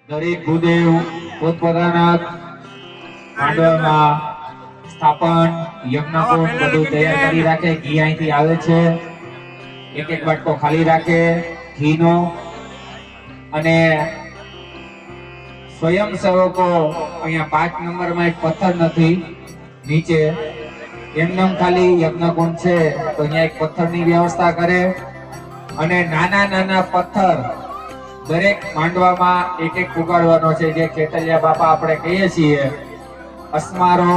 દરેક ભૂદેવ પોતપોતાના માંડવામાં સ્થાપન યજ્ઞકુંડ બધું તૈયાર કરી રાખે. ઘી અહીંથી આવે છે, એક એક વાટકો ખાલી રાખે ઘીનો. અને સ્વયંસેવકો અહીંયા 5 નંબરમાં એક પથ્થર નથી નીચે, એમનેમ ખાલી યજ્ઞકુંડ છે તો અહીંયા એક પથ્થરની વ્યવસ્થા કરે. અને નાના નાના પથ્થર દરેક માંડવામાં એક એક ઉગાડવાનો છે. જે ખેતલિયા બાપા આપણે કહીએ છીએ, અસ્મારો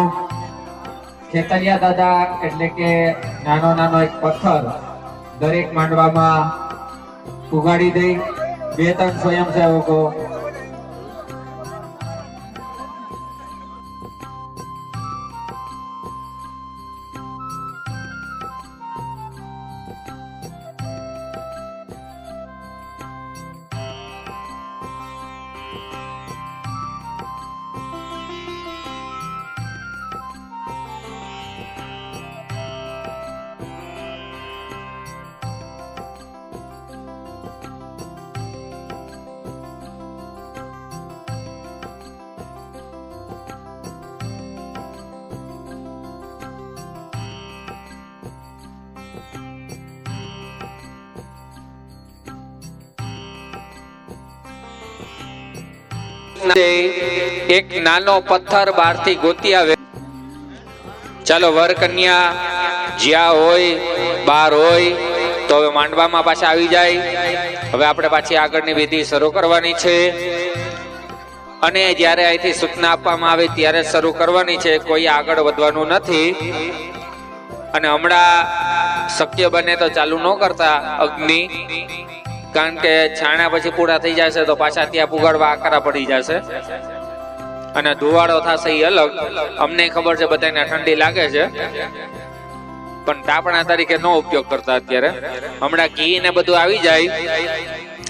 ખેતલિયા દાદા, એટલે કે નાનો નાનો એક પથ્થર દરેક માંડવામાં ઉગાડી દઈ. 2-3 સ્વયંસેવકો એક નાનો પથ્થર બહારથી ગોતી આવે. ચાલો વર કન્યા જ્યાં હોય બહાર હોય તો હવે માંડવામાં પાછા આવી જાય. હવે આપણે પાછી આગળની વિધિ શરૂ કરવાની છે. અને જ્યારે અહીંથી સૂચના આપવામાં આવે ત્યારે શરૂ કરવાની છે, કોઈ આગળ વધવાનું નથી. અને હમણાં શક્ય બને તો ચાલુ ન કરતા અગ્નિ, કારણ કે છાણા પછી પૂરા થઈ જશે તો પાછા ત્યાં પુગાડવા આકરા પડી જશે અને ધુવાડો થશે. એ અલગ, અમને ખબર છે બધાને ઠંડી લાગે છે, પણ ટાપણા તરીકે નો ઉપયોગ કરતા અત્યારે. હમણાં ઘી ને બધું આવી જાય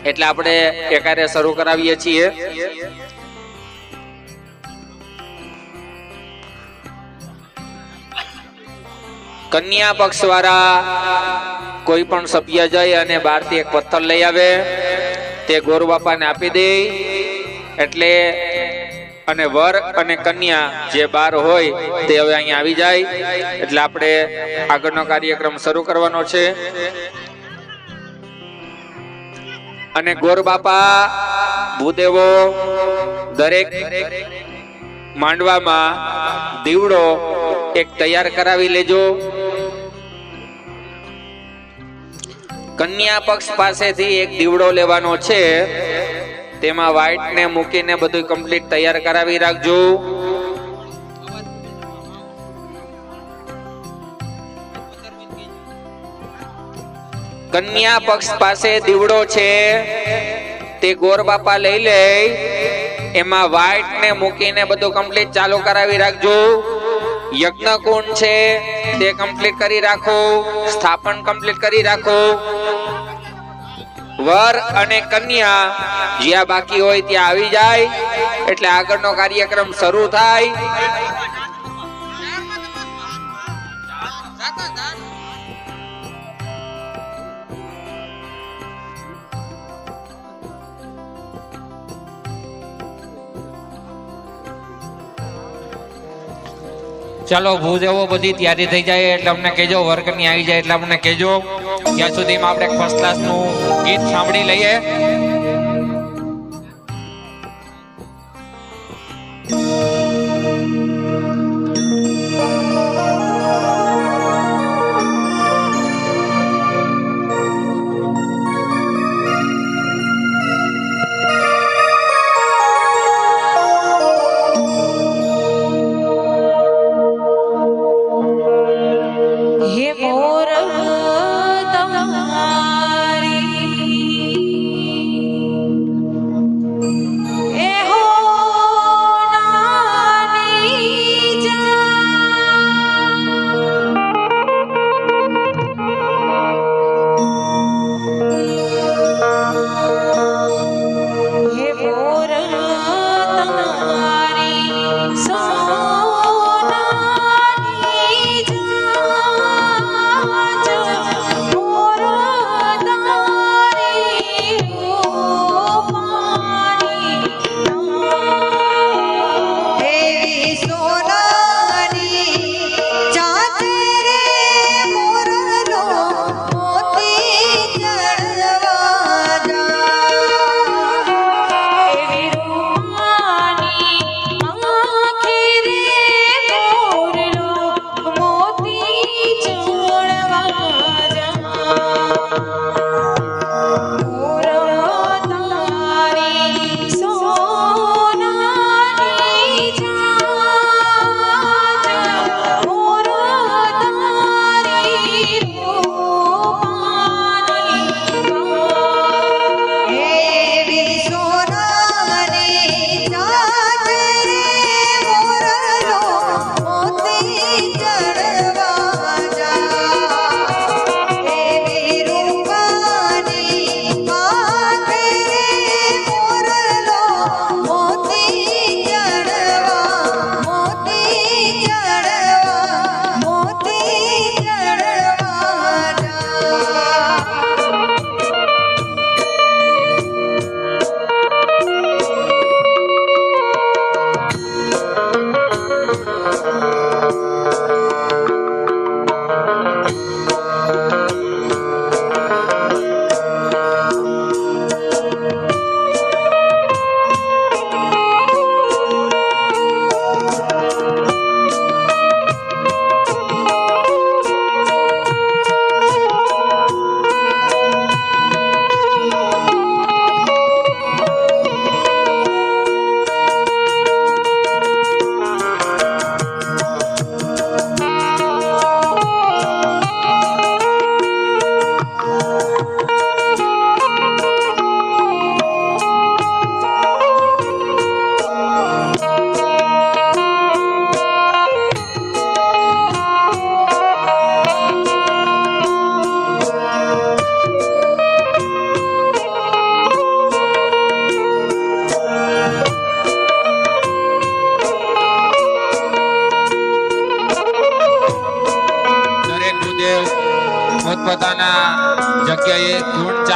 એટલે આપણે એકારે શરૂ કરાવીએ છીએ. કન્યા પક્ષ વાળા કોઈ પણ સભ્ય જઈ અને બહારથી એક પથ્થર લઈ આવે, તે ગોર બાપાને આપી દે. એટલે અને વર અને કન્યા જે બહાર હોય તે હવે અહીંયા આવી જાય. એટલે આપણે આગળનો કાર્યક્રમ શરૂ કરવાનો છે. અને ગોર બાપા ભૂદેવો દરેક માંડવામાં દીવડો એક તૈયાર કરાવી લેજો. કન્યા પક્ષ પાસેથી એક દીવડો લેવાનો છે, તેમાં વ્હાઈટ ને મૂકીને બધું કમ્પ્લીટ તૈયાર કરાવી રાખજો. કન્યા પક્ષ પાસે દીવડો છે તે ગોર બાપા લઈ લે, એમાં વ્હાઈટ ને મૂકીને બધું કમ્પ્લીટ ચાલુ કરાવી રાખજો. યજ્ઞકુંડ છે તે કમ્પ્લીટ કરી રાખો, સ્થાપન કમ્પ્લીટ કરી રાખો. વર અને કન્યા જ્યાં બાકી હોય ત્યાં આવી જાય એટલે આગળનો કાર્યક્રમ શરૂ થાય. ચાલો ભૂદેવો બધી તૈયારી થઈ જાય એટલે અમને કહેજો, વર્કની આવી જાય એટલે અમને કહેજો. ત્યાં સુધીમાં આપણે ફર્સ્ટ ક્લાસ નું ગીત સાંભળી લઈએ. મોર તમારી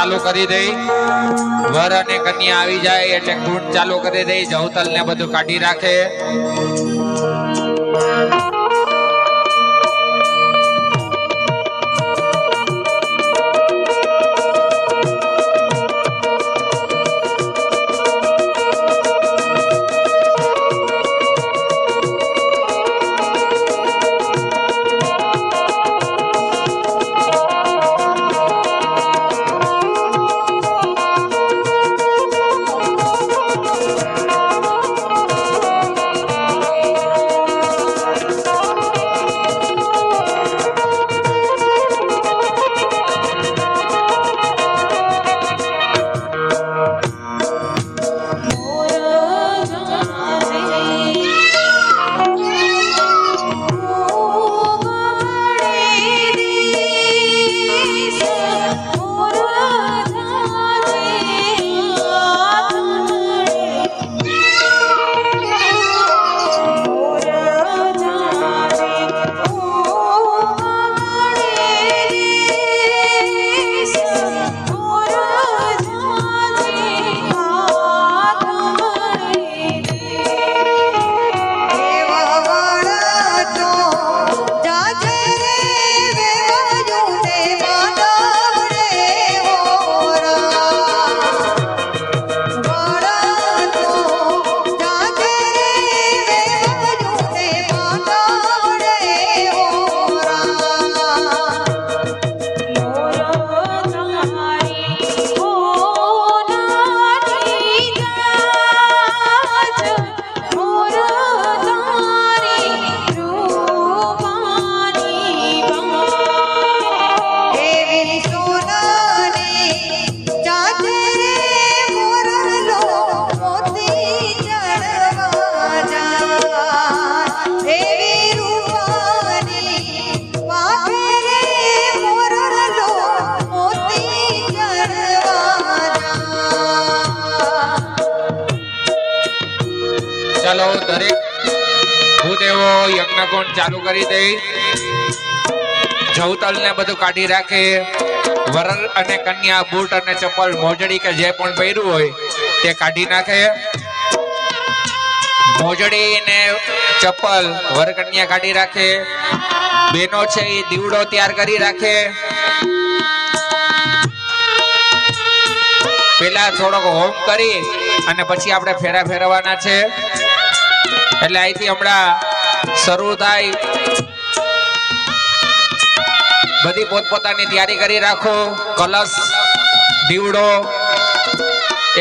ચાલુ કરી દે. વર અને કન્યા આવી જાય એટલે કુંડ ચાલુ કરી દે. જવતલ ને બધું કાઢી રાખે. ચાલો દરેક ભૂદેવો યજ્ઞકુંડ ચાલુ કરી દે. જવતલ ને બધું કાઢી રાખે. વર અને કન્યા બૂટ અને ચપ્પલ મોજડી કે જે પણ પહેર્યું હોય તે કાઢી નાખે. મોજડી ને ચપ્પલ વર કન્યા કાઢી રાખે. બેનો છે એ દીવડો તૈયાર કરી રાખે. પેલા થોડોક હોમ કરી અને પછી આપણે ફેરા ફેરવાના છે. એટલે અહીંથી હમણાં શરૂ થાય. બધી પોતપોતાની તૈયારી કરી રાખો. કલશ, દીવડો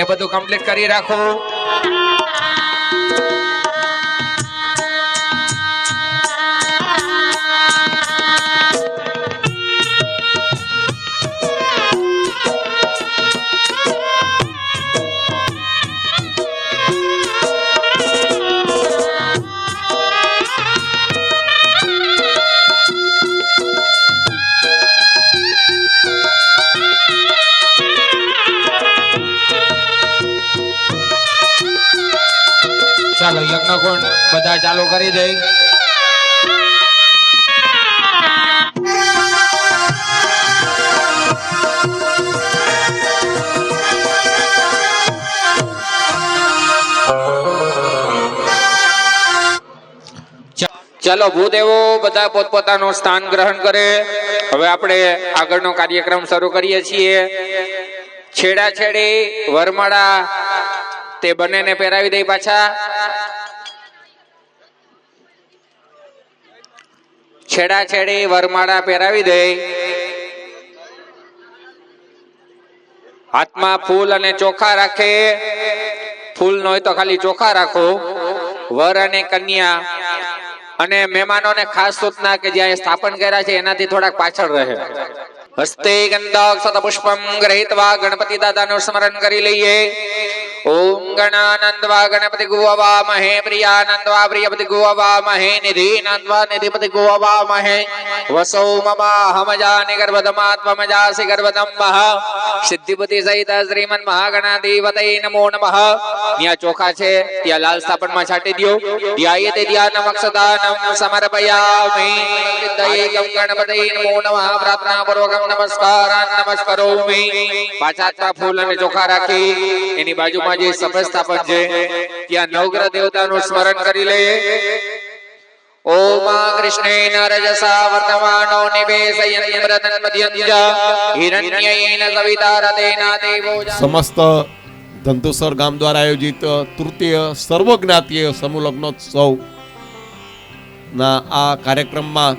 એ બધું કમ્પ્લીટ કરી રાખો. ચાલો યજ્ઞકુંડ બધા ચાલુ કરી દે. ચાલો ભૂદેવો બધા પોતપોતાનું સ્થાન ગ્રહણ કરે. હવે આપણે આગળનો કાર્યક્રમ શરૂ કરીએ છીએ. છેડા છેડી વરમાળા તે બંનેને પહેરાવી દે. પાછા છેડા છેડી વરમાળા પહેરાવી દે. હાથમાં ફૂલ અને ચોખા રાખે. ફૂલ ન હોય તો ખાલી ચોખા રાખો. વર અને કન્યા અને મહેમાનોને ખાસ સૂચના કે જ્યાં સ્થાપન કર્યા છે એનાથી થોડાક પાછળ રહે. હસ્તે ગંધક સત પુષ્પમ ગ્રહિતવા ગણપતિ દાદાનું સ્મરણ કરી લઈએ. ओम गणानंदवा गणपति गुवामहे प्रियानंदवा प्रियपति गुवामहे निधिनंदवा निधिपति गुवामहे वसो ममा हमजानि गर्भदमात्मजासि गर्भदम मह सिद्धिपति सहित श्रीमन महागणाधिपतये नमो नमः। ત્યાં ચોખા છે ત્યાં લાલ સ્થાપનમાં છાંટી દો। ધ્યાયતે ધ્યાનમક્ષતાનમ સમર્પયામિ દયૈકં ગણપતये નમો નમઃ પ્રાર્થના પૂર્વકમ નમસ્કારાન નમસ્કરોમિ। પાછા ફૂલ અને ચોખા રાખી એની બાજુમાં જે સફેદ સ્થાપન છે ત્યાં નવગ્રહ દેવતાનું સ્મરણ કરી લઈએ। ओम कृष्णेन रजसा वर्तमानो निवेशयन् व्रतं मध्यञ्च हिरण्येन सविता रतेन देवो। समस्त धंतुसर गाम द्वारा आयोजित तृतीय सर्वज्ञातीय समूह लग्नोत्सव ना आ कार्यक्रम में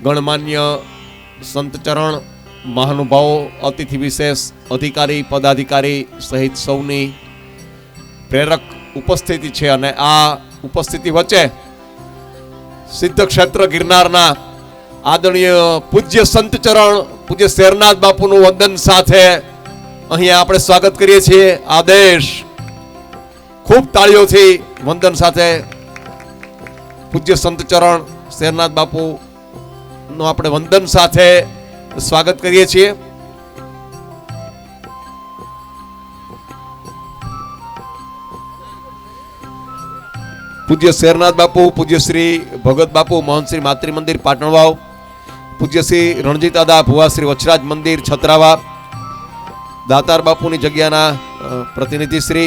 गणमान्य संत चरण महानुभाव अतिथि विशेष अधिकारी पदाधिकारी सहित सौनी प्रेरक उपस्थिति छे। अने आ उपस्थिति वच्चे सिद्ध क्षेत्र गिरनारना आदरणीय पूज्य संत चरण पूज्य शेरनाथ बापूनु वंदन साथे अहींया आपणे स्वागत करीए छीए। आदेश खूब ताळीओथी वंदन साथे पूज्य संत चरण शेरनाथ बापू नो आपणे वंदन साथे स्वागत करीए छीए। पूज्य शेरनाथ बापू पूज्य श्री भगत बापू मोहन श्री मातृ मंदिर पाटणवाव पूज्य श्री रणजीत दादा भुवा श्री वचराज मंदिर छत्रावा दातार बापूनी जग्याना प्रतिनिधि श्री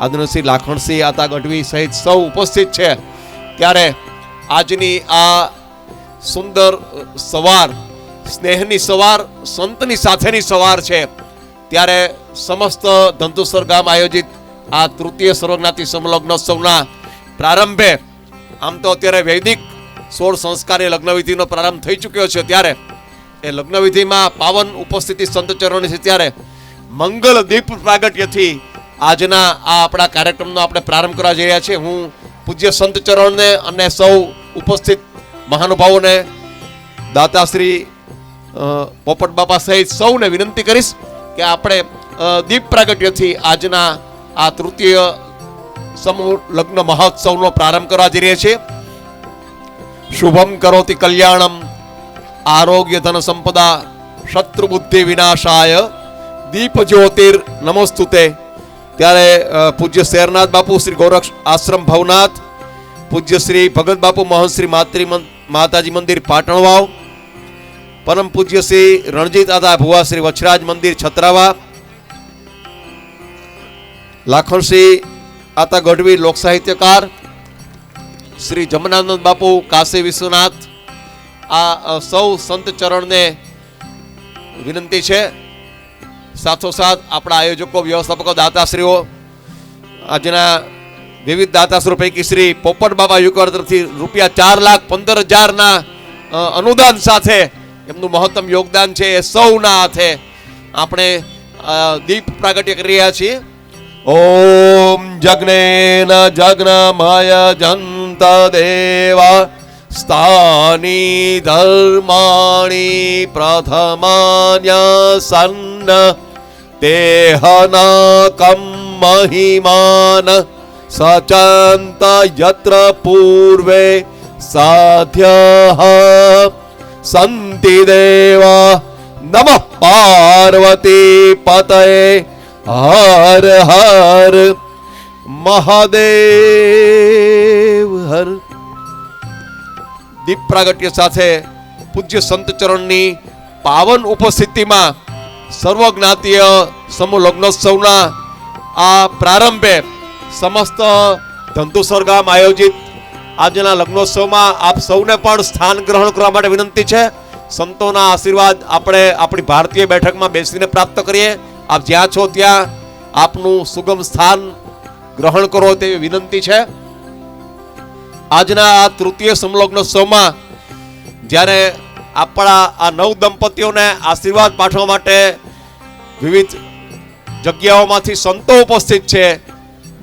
आदरणीय श्री लाखणसिंह आता गढ़वी सहित सौ उपस्थित है। त्यारे आजनी आ सुंदर सवार स्नेहनी सवार संतनी साथेनी सवार है। त्यारे समस्त धंतुसर गाम आयोजित आ तृतीय सर्वज्ञाती समलग्नोत्सवना प्रारंभे आम तो अत्यारे वैदिक 16 संस्कार लग्नविधि प्रारंभ थई चुक्यो छे। त्यारे ए लग्नविधि में पावन उपस्थिति संत चरण छे। त्यारे मंगल दीप प्रागट्यथी आजना आ आपणा कार्यक्रमनो आपणे प्रारंभ करवा जई रह्या छे। हूँ पूज्य संत चरण ने अने सौ उपस्थित महानुभावोने दाताश्री पोपट बापा सहित सौने विनंती करीश के आपणे दीप प्रागट्यथी आजना आ तृतीय समूह लग्न महोत्सव नो प्रारंभ करवा जई रह्या छे। शुभम करोति कल्याणम आरोग्य धन संपदा शत्रु बुद्धि विनाशाय दीप ज्योतिर नमोस्तुते। त्यारे पूज्य शेरनाथ बापू श्री गोरक्ष आश्रम भवनाथ पूज्य श्री भगत बापू मोहन श्री माताजी मंदिर पाटणवाव परम पूज्य श्री रणजीत दादा भुवा श्री वचराज मंदिर छत्रावा लाखन सिंह आता गढ़वी लोक साहित्यकार श्री जमनानंद बापू काशी विश्वनाथ आ सौ संत चरण ने विनंती है। साथोसाथ अपना आयोजकों व्यवस्थापकों दाताश्रीओ आजना विविध दाताश्री पैकी श्री पोपट बाबा युकर तरफथी रुपया 4,15,000 ना अनुदान साथे एमनु महत्तम योगदान है। सौना हाथे आपणे दीप प्रागट्य करी रह्या छीए। ओम जग्नेन जग्नमय जंत देवा स्थानी धर्माणि प्रथमान्यसन्न तेहनाकं महिमान सचन्त यत्र पूर्वे साध्यः सन्ति देवा नमः पार्वती पतये हर हर महादेव हर। दीप प्रागट्य साथे पूज्य संत चरणनी पावन उपस्थिति में सर्वज्ञातीय समूह लग्नोत्सवना आ प्रारंभे समस्त धंतुसर गाम आयोजित आजना लग्नोत्सव में आप सौने पण स्थान ग्रहण करवा माटे विनंती है। संतोना आशीर्वाद आपणे अपनी भारतीय बैठक में बेसीने प्राप्त करिए। आप ज्यां छो त्यां आपनु सुगम स्थान ग्रहण करो तेवी विनंती है। आजना आ तृतीय समलग्नोत्सव में ज्यारे आपणा आ नव दंपतीओने आशीर्वाद पाठवा माटे विविध जग्याओमांथी संतो उपस्थित छे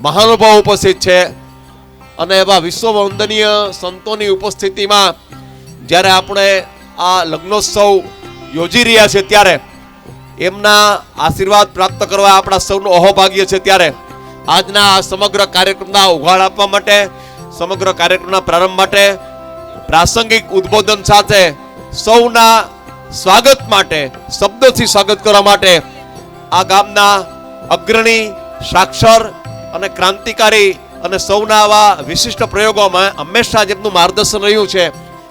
महानुभाव उपस्थित छे अने एवा विश्ववंदनीय संतोनी उपस्थितिमां ज्यारे आपणे आ लग्नोत्सव योजी रह्या छे त्यारे એમના આશીર્વાદ પ્રાપ્ત કરવા આપણા સૌનું અહોભાગ્ય છે. ત્યારે આજના આ સમગ્ર કાર્યક્રમના ઉઘાડ આપવા માટે, સમગ્ર કાર્યક્રમના પ્રારંભ માટે પ્રાસંગિક ઉદ્બોધન સાથે સૌના સ્વાગત માટે, શબ્દોથી સ્વાગત કરવા માટે આ ગામના અગ્રણી, સાક્ષર અને ક્રાંતિકારી અને સૌના આવા વિશિષ્ટ પ્રયોગોમાં હંમેશા જેમનું માર્ગદર્શન રહ્યું છે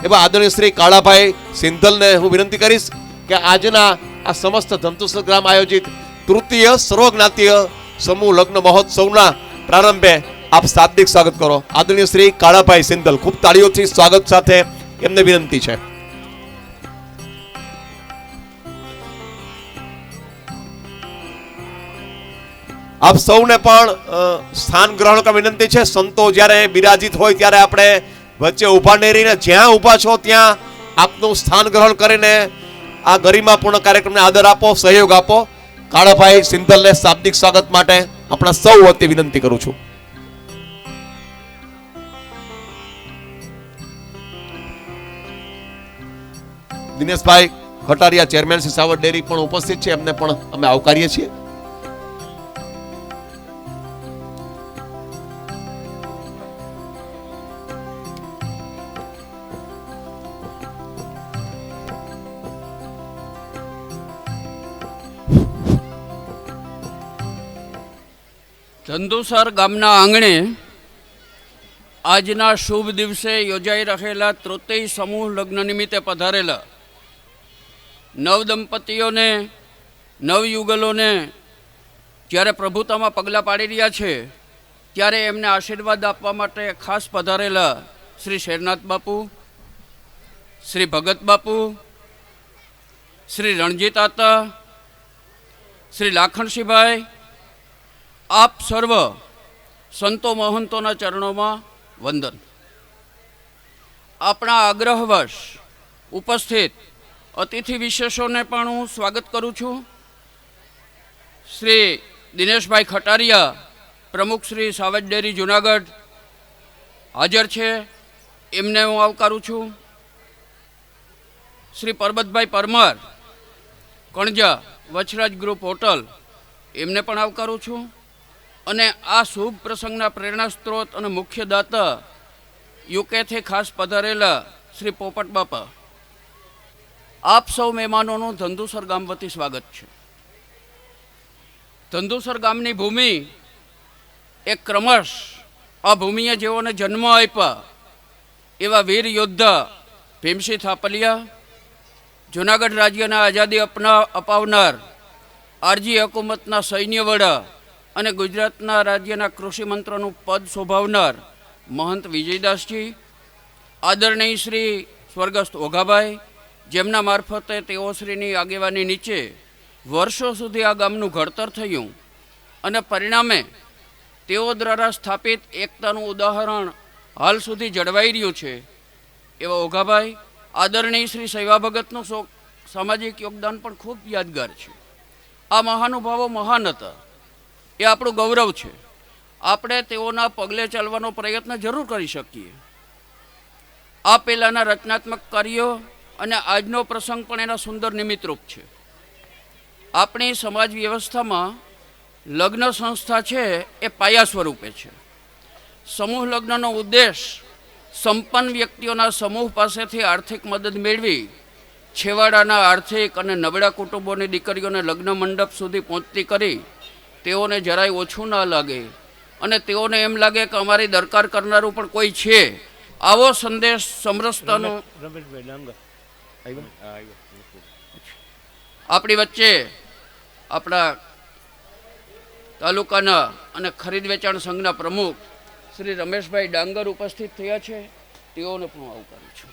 એવા આદરણીય શ્રી કાળાભાઈ સિંધલને હું વિનંતી કરીશ કે આજના આ સમસ્ત ધંતુસર ગ્રામ આયોજિત તૃતીય સર્વજ્ઞાતીય સમૂહ લગ્ન મહોત્સવના પ્રારંભે આપ શાબ્દિક સ્વાગત કરો. આદરણીય શ્રી કાળાભાઈ સિંધલ, ખૂબ તાળીઓથી સ્વાગત સાથે એમને વિનંતી છે. આપ સૌને પણ સ્થાન ગ્રહણ કરવા વિનંતી છે. સંતો જ્યારે બિરાજિત હોય ત્યારે આપણે વચ્ચે ઊભા નહીં રહીને જ્યાં ઊભા છો ત્યાં આપનું સ્થાન ગ્રહણ કરીને આ ગરિમાપૂર્ણ કાર્યક્રમને આદર આપો, સહયોગ આપો. કાળાભાઈ સિંધલને શાબ્દિક સ્વાગત માટે આપણા સૌ વતી વિનંતી કરું છું. દિનેશભાઈ ખટારિયા, ચેરમેન સિસાવર ડેરી પણ ઉપસ્થિત છે, એમને પણ અમે આવકારીએ છીએ. ધંધુસર ગામના આંગણે આજના શુભ દિવસે યોજાઈ રહેલા તૃતીય સમૂહ લગ્ન નિમિત્તે પધારેલા નવદંપતીઓને, નવયુગલોને જ્યારે પ્રભુતામાં પગલાં પાડી રહ્યા છે ત્યારે એમને આશીર્વાદ આપવા માટે ખાસ પધારેલા શ્રી શેરનાથ બાપુ, શ્રી ભગત બાપુ, શ્રી રણજીત આતા, શ્રી લાખણસિંહભાઈ, આપ સર્વ સંતો મહંતોના ચરણોમાં વંદન. આપણા આગ્રહવશ ઉપસ્થિત અતિથિ વિશેષોને પણ હું સ્વાગત કરું છું. શ્રી દિનેશભાઈ ખટારિયા, પ્રમુખ શ્રી સાવજ ડેરી જુનાગઢ હાજર છે, એમને હું આવકારું છું. શ્રી પરબતભાઈ પરમાર, કણજા વચરાજ ગ્રુપ હોટલ, એમને પણ આવકારું છું. અને આ શુભ પ્રસંગના પ્રેરણા સ્ત્રોત અને મુખ્ય દાતા યુકેથી ખાસ પધારેલા શ્રી પોપટ બાપા, આપ સૌ મહેમાનોનું ધંધુસર ગામ વતી સ્વાગત છે. ધંધુસર ગામની ભૂમિ એક ક્રમશ આ ભૂમિએ જેઓને જન્મ આપ્યા એવા વીર યોદ્ધા ભીમસિંહ થાપલિયા, જૂનાગઢ રાજ્યના આઝાદી અપાવનાર આરજી હકુમતના સૈન્ય વડા અને ગુજરાતના રાજ્યના કૃષિ મંત્રનું પદ શોભાવનાર મહંત વિજયદાસજી, આદરણીય શ્રી સ્વર્ગસ્થ ઓઘાભાઈ, જેમના મારફતે તેઓશ્રીની આગેવાની નીચે વર્ષો સુધી આ ગામનું ઘડતર થયું અને પરિણામે તેઓ દ્વારા સ્થાપિત એકતાનું ઉદાહરણ હાલ સુધી જળવાઈ રહ્યું છે એવા ઓઘાભાઈ, આદરણીય શ્રી સૈવા ભગતનું સામાજિક યોગદાન પણ ખૂબ યાદગાર છે. આ મહાનુભાવો મહાન હતા, એ આપણું ગૌરવ છે. આપણે તેઓના પગલે ચાલવાનો પ્રયત્ન જરૂર કરી શકીએ. આ પહેલાંના રચનાત્મક કાર્યો અને આજનો પ્રસંગ પણ એના સુંદર નિમિત્તરૂપ છે. આપણી સમાજ વ્યવસ્થામાં લગ્ન સંસ્થા છે એ પાયા સ્વરૂપે છે. સમૂહ લગ્નનો ઉદ્દેશ સંપન્ન વ્યક્તિઓના સમૂહ પાસેથી આર્થિક મદદ મેળવી છેવાડાના આર્થિક અને નબળા કુટુંબોની દીકરીઓને લગ્ન મંડપ સુધી પહોંચતી કરી તેઓને જરાય ઓછું ના લાગે અને તેઓને એમ લાગે કે અમારી દરકાર કરનારું પણ કોઈ છે, આવો સંદેશ સમરસતાનો આપણી વચ્ચે આપણા તાલુકાના અને ખરીદ વેચાણ સંઘના પ્રમુખ શ્રી રમેશભાઈ ડાંગર ઉપસ્થિત થયા છે, તેઓને પણ આવકારું છું.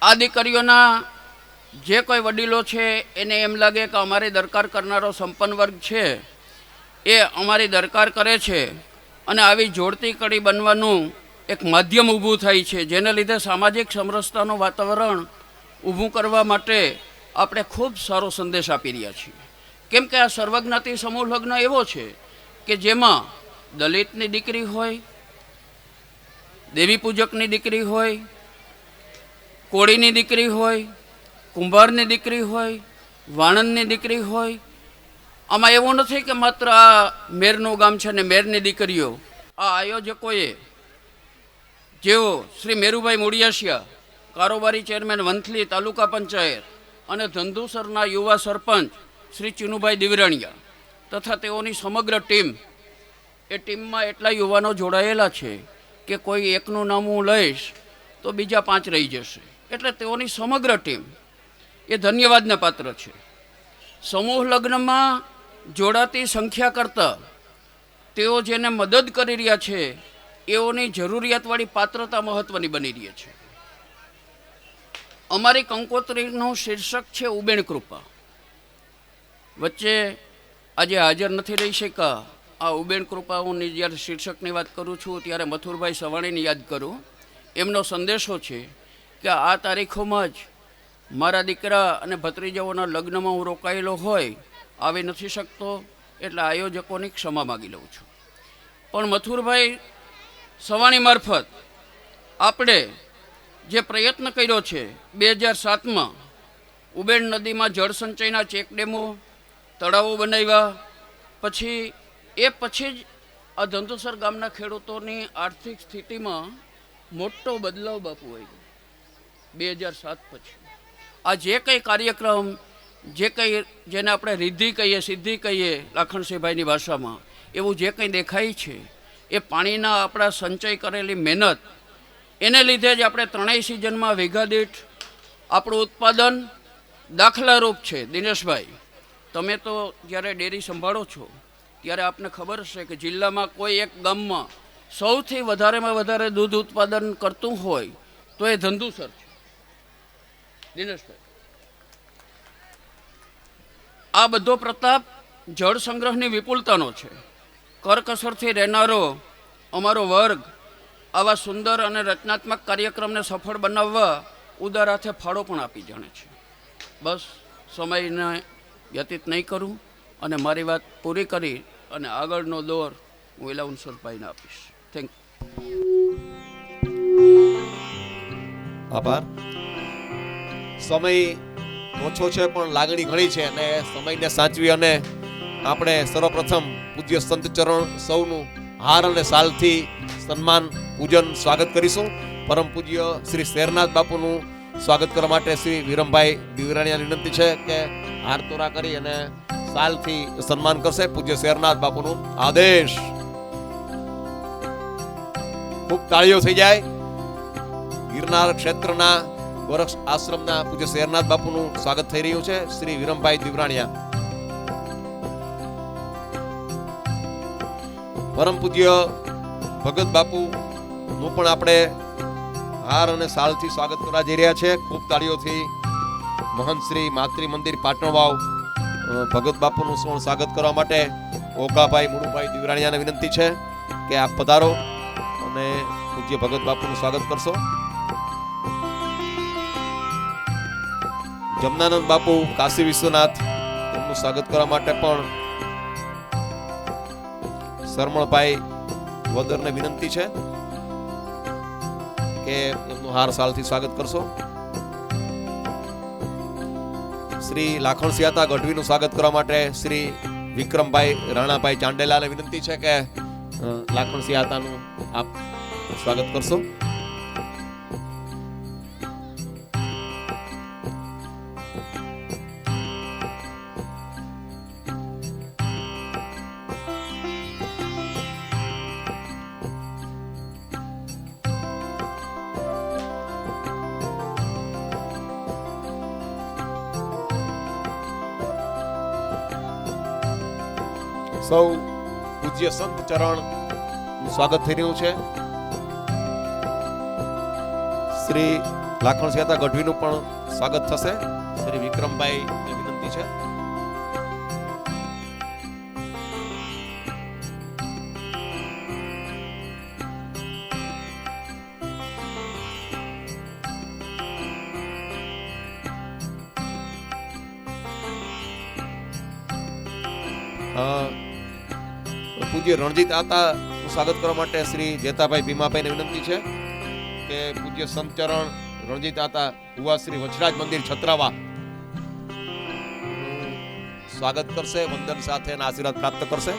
આ દીકરીઓના જે કોઈ વડીલો છે એને એમ લાગે કે અમારી દરકાર કરનારો સંપન્ન વર્ગ છે એ અમારી દરકાર કરે છે અને આવી જોડતી કડી બનવાનું એક માધ્યમ ઊભું થાય છે, જેને લીધે સામાજિક સમરસતાનું વાતાવરણ ઊભું કરવા માટે આપણે ખૂબ સારો સંદેશ આપી રહ્યા છીએ. કેમ કે આ સર્વજ્ઞાતિ સમૂહ લગ્ન એવો છે કે જેમાં દલિતની દીકરી હોય, દેવી પૂજકની દીકરી હોય, કોળીની દીકરી હોય, કુંભારની દીકરી હોય, વાણંદની દીકરી હોય. આમાં એવું નથી કે માત્ર આ મેરનું ગામ છે ને મેરની દીકરીઓ. આ આયોજકોએ જેઓ શ્રી મેરુભાઈ મુડિયાશિયા, કારોબારી ચેરમેન વંથલી તાલુકા પંચાયત અને ધંધુસરના યુવા સરપંચ શ્રી ચીનુભાઈ દિવરાણીયા તથા તેઓની સમગ્ર ટીમ, એ ટીમમાં એટલા યુવાનો જોડાયેલા છે કે કોઈ એકનું નામ હું લઈશ તો બીજા 5 રહી જશે. એટલે તેઓની સમગ્ર ટીમ એ ધન્યવાદને પાત્ર છે. સમૂહ લગ્નમાં જોડાતી સંખ્યા કરતાં તેઓ જેને મદદ કરી રહ્યા છે એઓની જરૂરિયાતવાળી પાત્રતા મહત્ત્વની બની રહી છે. અમારી કંકોત્રીનું શીર્ષક છે ઉબેણ કૃપા. વચ્ચે આજે હાજર નથી રહી શક્યા. આ ઉબેણ કૃપા હું જ્યારે શીર્ષકની વાત કરું છું ત્યારે મથુરભાઈ સવાણીને યાદ કરું. એમનો સંદેશો છે કે આ તારીખોમાં જ મારા દીકરા અને ભત્રીજાઓના લગ્નમાં હું રોકાયેલો હોય, આવી નથી શકતો, એટલે આયોજકોની ક્ષમા માગી લઉં છું. પણ મથુરભાઈ સવાણી મારફત આપણે જે પ્રયત્ન કર્યો છે 2007માં ઉબેણ નદીમાં જળ સંચયના ચેક ડેમો, તળાવો બનાવ્યા, પછી જ આ ધંધુસર ગામના ખેડૂતોની આર્થિક સ્થિતિમાં મોટો બદલાવ બાપુ આવ્યો 2007 પછી. આ જે કંઈ કાર્યક્રમ, જે કંઈ જેને આપણે રિદ્ધિ કહીએ, સિદ્ધિ કહીએ લાખણસિંહભાઈની ભાષામાં, એવું જે કંઈ દેખાય છે એ પાણીના આપણા સંચય કરેલી મહેનત, એને લીધે જ આપણે 3 સિઝનમાં વીઘા દીઠ આપણું ઉત્પાદન દાખલારૂપ છે. દિનેશભાઈ, તમે તો જ્યારે ડેરી સંભાળો છો ત્યારે આપને ખબર હશે કે જિલ્લામાં કોઈ એક ગામમાં સૌથી વધારેમાં વધારે દૂધ ઉત્પાદન કરતું હોય તો એ ધંધુસર છે. દિનેશભાઈ, આ બધો પ્રતાપ જળ સંગ્રહની વિપુલતાનો છે. કરકસરથી રહેનારો અમારો વર્ગ આવા સુંદર અને રચનાત્મક કાર્યક્રમને સફળ બનાવવા ઉદાર હાથે ફાળો પણ આપી જાણે છે. બસ સમયને વ્યતીત નહીં કરું અને મારી વાત પૂરી કરી અને આગળનો દોર હું ઇલાઉન્સરભાઈને આપીશ. થેન્ક આભાર. સમય ઓછો છે પણ લાગણી ઘણી છે અને સમયને સાચવી અને આપણે સર્વપ્રથમ પૂજ્ય સંત ચરણ સૌનું હાર અને સાલથી સન્માન, પૂજન, સ્વાગત કરીશું. પરમ પૂજ્ય શ્રી શેરનાથ બાપુનું સ્વાગત કરવા માટે શ્રી વિરમભાઈ દિવરાણીયાની વિનંતી છે કે હાર તોરા કરી અને સાલથી સન્માન કરશે. પૂજ્ય શેરનાથ બાપુનું આદેશ. ખૂબ તાળીઓ થઈ જાય. ગિરનાર ક્ષેત્રના વરક્ષ આશ્રમના પૂજ્ય શેરનાથ બાપુનું સ્વાગત થઈ રહ્યું છે. શ્રી વિરમભાઈ દિવરાણીયા. પરમ પૂજ્ય ભગત બાપુ નું પણ આપણે હાર અને સાલથી સ્વાગત કરવા જઈ રહ્યા છે. ખૂબ તાળીઓથી મહંત શ્રી માતૃ મંદિર પાટણવાવ ભગત બાપુનું પણ સ્વાગત કરવા માટે ઓકાભાઈ મુળુભાઈ દિવરાણીયાને વિનંતી છે કે આપ પધારો અને પૂજ્ય ભગત બાપુનું સ્વાગત કરશો. જમનાનંદ બાપુ કાશી વિશ્વનાથ, એમનું સ્વાગત કરવા માટે પણ શરમણભાઈ વદરને વિનંતી છે કે એમનું હાર સાલથી સ્વાગત કરશો. શ્રી લાખણસિયાતા ગઢવીનું સ્વાગત કરવા માટે શ્રી વિક્રમભાઈ રાણાભાઈ ચાંડેલાને વિનંતી છે કે લાખણસિયાતાનું આપ સ્વાગત કરશો. સૌ પૂજ્ય સંત ચરણ સ્વાગત થઈ રહ્યું છે. શ્રી લાખણસિયાતા ગઢવીનું પણ સ્વાગત થશે. શ્રી વિક્રમભાઈ વિનંતી છે. પૂજ્ય રણજીત આતા સ્વાગત કરવા માટે શ્રી જેતાભાઈ ભીમાભાઈને વિનંતી છે કે પૂજ્ય સંતચરણ રણજીત આતા ભુવા શ્રી વચરાજ મંદિર છત્રાવા સ્વાગત કરશે, વંદન સાથે અને આશીર્વાદ પ્રાપ્ત કરશે.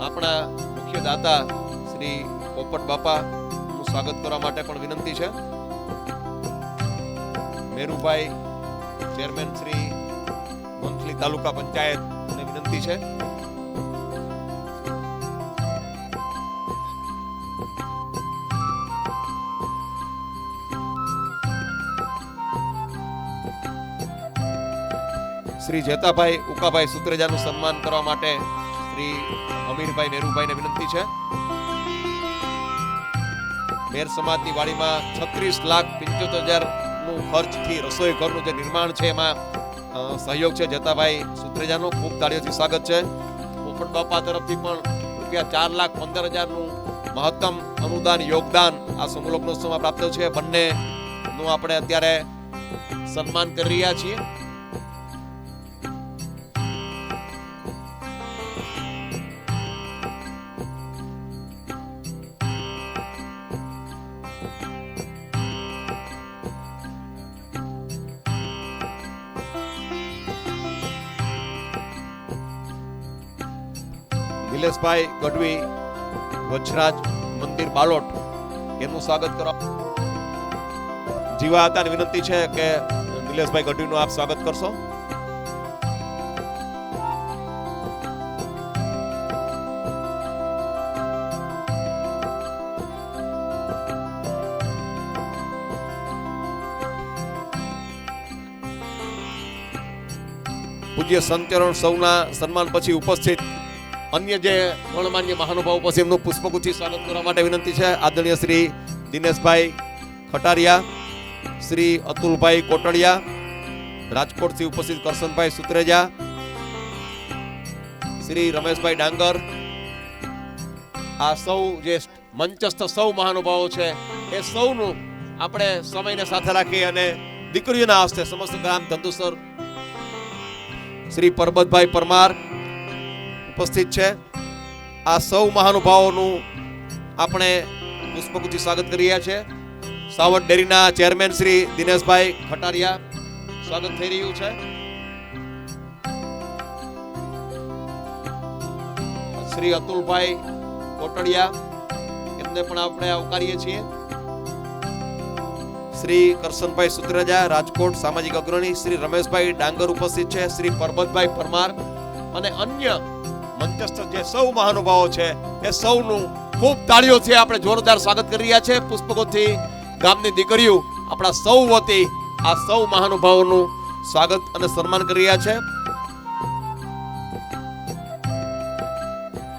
આપણા મુખ્ય દાતા શ્રી પોપટ બાપા નું સ્વાગત કરવા માટે પણ વિનંતી છે. મેરુભાઈ ચેરમેન શ્રી વંથલી તાલુકા પંચાયત ને વિનંતી છે. શ્રી જેતાભાઈ ઉકાભાઈ સુત્રેજાનું સન્માન કરવા માટે શ્રી અમીરભાઈ મેરુભાઈને વિનંતી છે. મેર સમાજની વાડીમાં 36,75,000 નું ખર્ચથી રસોઈ ઘરનું જે નિર્માણ છે એમાં સહયોગ છે જેતાભાઈ સુત્રેજાનો. ખૂબ તાળીઓથી સ્વાગત છે. પોપટ બાપા તરફથી પણ ₹4,15,000 નું મહત્તમ અનુદાન યોગદાન આ સમૂહ લગ્નોત્સવમાં પ્રાપ્ત છે. બંનેનું આપણે અત્યારે સન્માન કરી રહ્યા છીએ. નિલેશભાઈ ગઢવી વચરાજ મંદિર બાલોટ એનું સ્વાગત કરો. જીવા હતાને વિનંતી છે કે નિલેશભાઈ ગઢવીનું આપ સ્વાગત કરશો. પૂજ્ય સંતરણ સૌના સન્માન પછી ઉપસ્થિત અન્ય જે ગણમાન્ય મહાનુભાવો પછી એમનું પુષ્પગુચ્છથી સ્વાગત કરવા માટે વિનંતી છે. આદરણીય શ્રી દિનેશભાઈ ખટારિયા, શ્રી અતુલભાઈ કોટડિયા, રાજકોટથી ઉપસ્થિત કરશનભાઈ સુત્રેજા, શ્રી રમેશભાઈ ડાંગર, આ સૌ જે મંચસ્થ સૌ મહાનુભાવો છે એ સૌનું આપણે સમયને સાથે રાખી અને દીકરીઓના હસ્તે સમસ્ત ગ્રામ ધંધુસર શ્રી પરબતભાઈ પરમાર ઉપસ્થિત છે. આ સૌ મહાનુભાવોનું આપણે પુષ્પગુચ્છથી સ્વાગત કરી રહ્યા છે. સાવટ ડેરીના ચેરમેન શ્રી દિનેશભાઈ ખટારિયા સ્વાગત થઈ રહ્યું છે. શ્રી અતુલભાઈ કોટડિયા એમને પણ આપણે આવકારીએ છીએ. શ્રી કરશનભાઈ સુત્રેજા રાજકોટ સામાજિક અગ્રણી, શ્રી રમેશભાઈ ડાંગર ઉપસ્થિત છે, શ્રી પરબતભાઈ પરમાર અને અન્ય મંચસ્થ જે સૌ મહાનુભાવો છે એ સૌનું ખૂબ તાળીઓથી આપણે જોરદાર સ્વાગત કરી રહ્યા છે. પુષ્પકોથી ગામની દીકરીઓ આપણા સૌ વતી આ સૌ મહાનુભાવોનું સ્વાગત અને સન્માન કરી રહ્યા છે.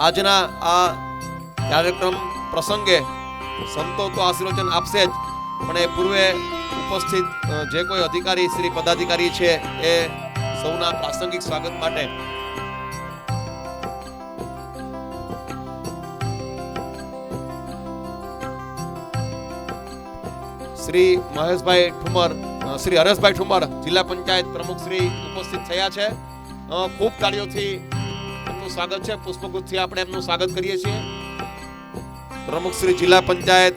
આજના આ કાર્યક્રમ પ્રસંગે સંતો તો આશીર્વચન આપશે જ, પણ એ પૂર્વે ઉપસ્થિત જે કોઈ અધિકારી શ્રી પદાધિકારી છે એ સૌના પ્રાસંગિક સ્વાગત માટે શ્રી મહેશભાઈ ઠુમર, શ્રી હરેશભાઈ ઠુમર જિલ્લા પંચાયત પ્રમુખ શ્રી ઉપસ્થિત થયા છે. ખૂબ તાળીઓથી એમનું સ્વાગત છે. પુષ્પગુચ્છથી આપણે એમનું સ્વાગત કરીએ છીએ. પ્રમુખ શ્રી જિલ્લા પંચાયત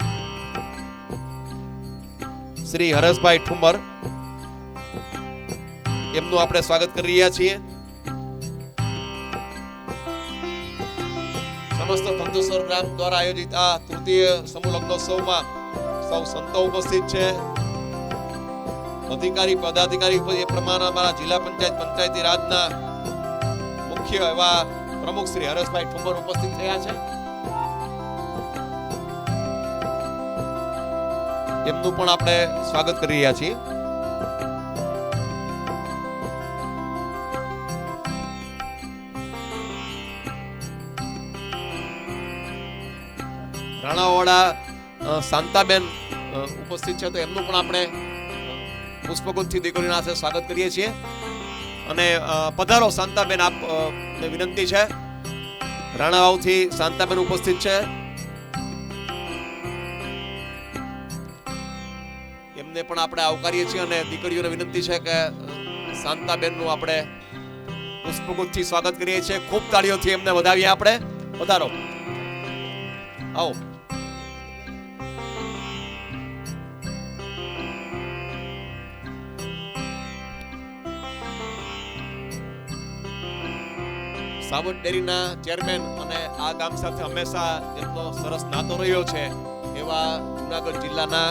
શ્રી હરેશભાઈ ઠુમર એમનું આપણે સ્વાગત કરી રહ્યા છીએ. સમસ્ત ધંધુસર ગ્રામ દ્વારા આયોજિત આ તૃતીય સમૂહ લગ્નોત્સવમાં સૌ સંતો ઉપસ્થિત છે. અધિકારી પદાધિકારી એ પ્રમાણે અમારા જિલ્લા પંચાયતી રાજના મુખ્ય એવા પ્રમુખ શ્રી હરેશભાઈ ઠુમર ઉપસ્થિત થયા છે. એમનું પણ આપણે સ્વાગત કરી રહ્યા છીએ. રાણાવાડા શાંતાબેન ઉપસ્થિત છે, તો એમનું પણ આપણે પુષ્પગુચ્છથી દીકરીના હાથે સ્વાગત કરીએ છીએ. અને પધારો શાંતાબેન, આપને વિનંતી છે. રાણાવાવથી શાંતાબેન ઉપસ્થિત છે. એમને પણ આપણે આવકારીએ છીએ અને દીકરીઓને વિનંતી છે કે શાંતાબેનનું આપણે પુષ્પગુચ્છથી સ્વાગત કરીએ છીએ. ખૂબ તાળીઓથી એમને વધાવીએ આપણે. વધારો આવો. સાવટ ડેરીના ચેરમેન અને આ ગામ સાથે હંમેશા એમનો સરસ નાતો રહ્યો છે એવા જુનાગઢ જિલ્લાના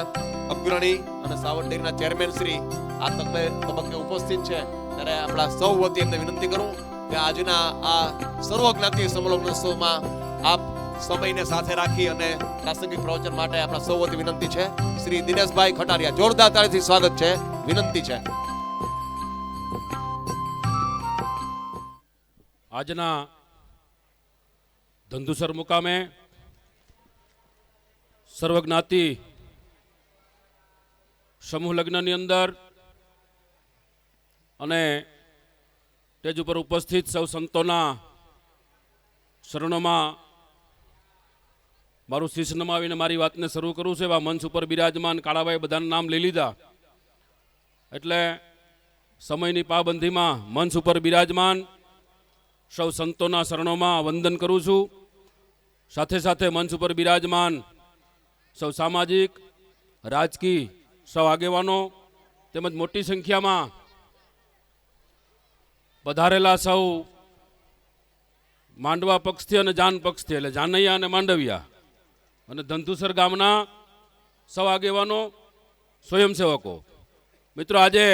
અગ્રણી અને સાવટ ડેરીના ચેરમેન શ્રી આ તબક્કે ઉપસ્થિત છે. ત્યારે આપણા સૌ વતી એમને વિનંતી કરું કે આજના આ સર્વજ્ઞાતિ સમલોકનોત્સવમાં આપ સમયને સાથે રાખી અને પ્રાસંગિક પ્રવચન માટે આપણા સૌ વતી વિનંતી છે. શ્રી દિનેશભાઈ ખટારિયા, જોરદાર તાળીથી સ્વાગત છે, વિનંતી છે. આજના ધંધુસર મુકામે સર્વજ્ઞાતિ સમૂહ લગ્નની અંદર અને સ્ટેજ ઉપર ઉપસ્થિત સૌ સંતોના શરણોમાં મારું શીશ નમાવીને મારી વાતને શરૂ કરું છું. એવા મંચ ઉપર બિરાજમાન કાળાભાઈ બધાના નામ લઈ લીધા એટલે સમયની પાબંધીમાં મંચ ઉપર બિરાજમાન સૌ સંતોના શરણોમાં વંદન કરું છું. સાથે સાથે મંચ ઉપર બિરાજમાન સૌ સામાજિક રાજકીય સૌ આગેવાનો તેમજ મોટી સંખ્યામાં પધારેલા સૌ માંડવા પક્ષથી અને જાન પક્ષથી એટલે જાનૈયા અને માંડવિયા અને ધંધુસર ગામના સૌ આગેવાનો સ્વયંસેવકો મિત્રો, આજે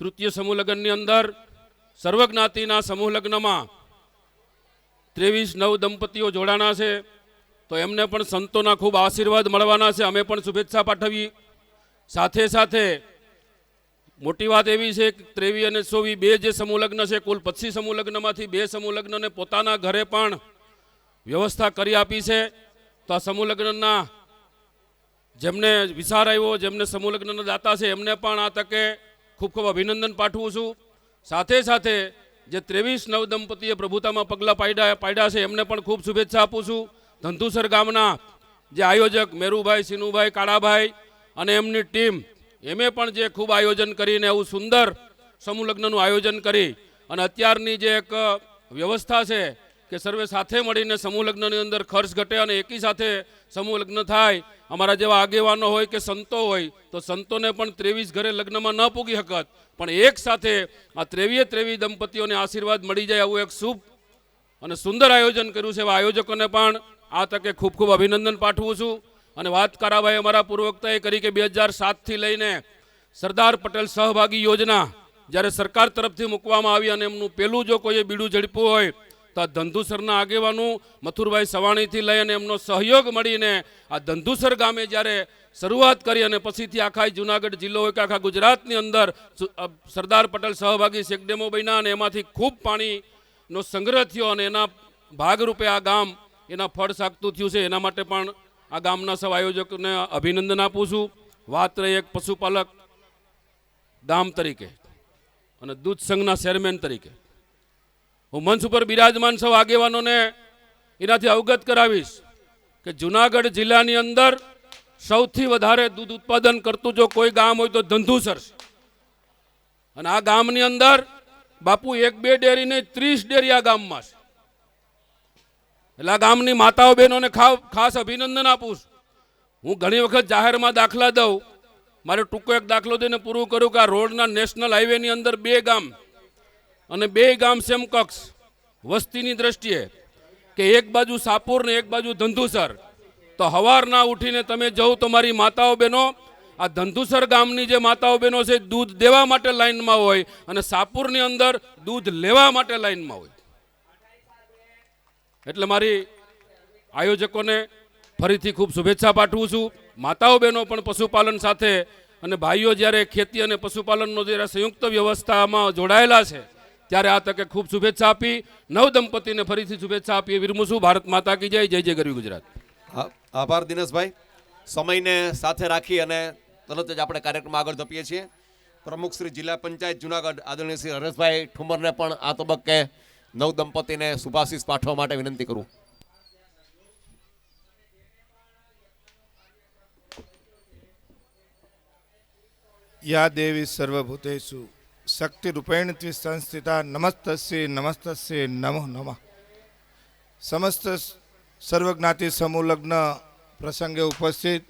તૃતીય સમૂહ લગ્નની અંદર સર્વજ્ઞાતિના સમૂહ લગ્નમાં 23 નવ દંપતીઓ જોડાના છે તો એમને પણ સંતોના ખૂબ આશીર્વાદ મળવાના છે. અમે પણ શુભેચ્છા પાઠવી. સાથે સાથે મોટી વાત એવી છે કે 23 અને 24 બે જે સમૂહ લગ્ન છે, કુલ 25 સમૂહ લગ્નમાંથી 2 સમૂહ લગ્નને પોતાના ઘરે પણ વ્યવસ્થા કરી આપી છે. તો આ સમૂહ લગ્નના જેમને વિચાર આવ્યો, જેમને સમૂહ લગ્નના દાતા છે એમને પણ આ તકે ખૂબ ખૂબ અભિનંદન પાઠવું છું. સાથે સાથે જે 23 નવ દંપતીએ પ્રભુતામાં પગલાં પાડ્યા છે એમને પણ ખૂબ શુભેચ્છા આપું છું. ધંધુસર ગામના જે આયોજક મેરુભાઈ, સિનુભાઈ, કાળાભાઈ અને એમની ટીમ એમે પણ જે ખૂબ આયોજન કરીને એવું સુંદર સમૂહ લગ્નનું આયોજન કરી અને અત્યારની જે એક વ્યવસ્થા છે કે સર્વે સાથે મળીને સમૂહ લગ્નની અંદર ખર્ચ ઘટે અને એકી સાથે સમૂહ લગ્ન થાય. અમારા જેવા આગેવાનો હોય કે સંતો હોય તો સંતોને પણ 23 ઘરે લગ્નમાં ન પૂગી શકત, પણ એક સાથે આ 23 દંપતીઓને આશીર્વાદ મળી જાય આવું એક શુભ અને સુંદર આયોજન કર્યું છે. એવા આયોજકોને પણ આ તકે ખૂબ ખૂબ અભિનંદન પાઠવું છું. અને વાત કારાભાઈ અમારા પૂર્વવક્તાએ કરી કે 2007થી લઈને સરદાર પટેલ સહભાગી યોજના જ્યારે સરકાર તરફથી મૂકવામાં આવી અને એમનું પેલું જો કોઈએ બીડું ઝડપ્યું હોય તો આ ધંધુસરના આગેવાનું મથુરભાઈ સવાણીથી લઈ અને એમનો સહયોગ મળીને આ ધંધુસર ગામે જ્યારે શરૂઆત કરી અને પછીથી આખા જુનાગઢ જિલ્લો હોય કે આખા ગુજરાતની અંદર સરદાર પટેલ સહભાગી ચેકડેમો બન્યા અને એમાંથી ખૂબ પાણીનો સંગ્રહ થયો અને એના ભાગરૂપે આ ગામ એના ફળ સાગતું થયું છે. એના માટે પણ આ ગામના સૌ આયોજકોને અભિનંદન આપું છું. વાત રહી એક પશુપાલક ગામ તરીકે અને દૂધ સંઘના ચેરમેન તરીકે હું મંચ ઉપર બિરાજમાન સૌ આગેવાનોને એનાથી અવગત કરાવીશ કે જુનાગઢ જિલ્લાની અંદર સૌથી વધારે દૂધ ઉત્પાદન કરતું જો કોઈ ગામ હોય તો ધંધુસર છે. અને આ ગામની અંદર બાપુ 1-2 ડેરી નહીં 30 ડેરી આ ગામમાં છે. એટલે આ ગામની માતાઓ બહેનોને ખાસ અભિનંદન આપું છું. હું ઘણી વખત જાહેરમાં દાખલા દઉં, મારે ટૂંકો એક દાખલો દઈને પૂરું કરું કે આ રોડના નેશનલ હાઈવેની અંદર 2 ગામ અને 2 ગામ સમકક્ષ વસ્તીની દ્રષ્ટિએ કે એક બાજુ સાપુર ને એક બાજુ ધંધુસર, તો હવારના ઉઠીને તમે જવું તો મારી માતાઓ બહેનો આ ધંધુસર ગામની જે માતાઓ બહેનો છે દૂધ દેવા માટે લાઈનમાં હોય અને સાપુરની અંદર દૂધ લેવા માટે લાઈનમાં હોય. એટલે મારી આયોજકોને ફરીથી ખૂબ શુભેચ્છા પાઠવું છું. માતાઓ બહેનો પણ પશુપાલન સાથે અને ભાઈઓ જ્યારે ખેતી અને પશુપાલનનો જ્યારે સંયુક્ત વ્યવસ્થામાં જોડાયેલા છે ત્યારે આ તકે ખૂબ શુભેચ્છા આપી નવ દંપતીને ફરીથી શુભેચ્છા આપી વિરમું છું. ભારત માતા કી જય. જય જય ગરવી ગુજરાત. આભાર દિનેશભાઈ. સમયને સાથે રાખી અને તરત જ આપણે કાર્યક્રમ આગળ ધપીએ છીએ. પ્રમુખ શ્રી જિલ્લા પંચાયત જુનાગઢ આદરણીય શ્રી હરેશભાઈ ઠુમરને પણ આ તબક્કે નવ દંપતીને શુભાશીષ પાઠવવા માટે વિનંતી કરું. યા દેવી સર્વભૂતેષુ શક્તિરૂપેણ સંસ્થિતા નમસ્તસ્ય નમસ્તસ્ય નમો નમઃ. સમસ્ત સર્વજ્ઞાતિ સમૂહ લગ્ન પ્રસંગે ઉપસ્થિત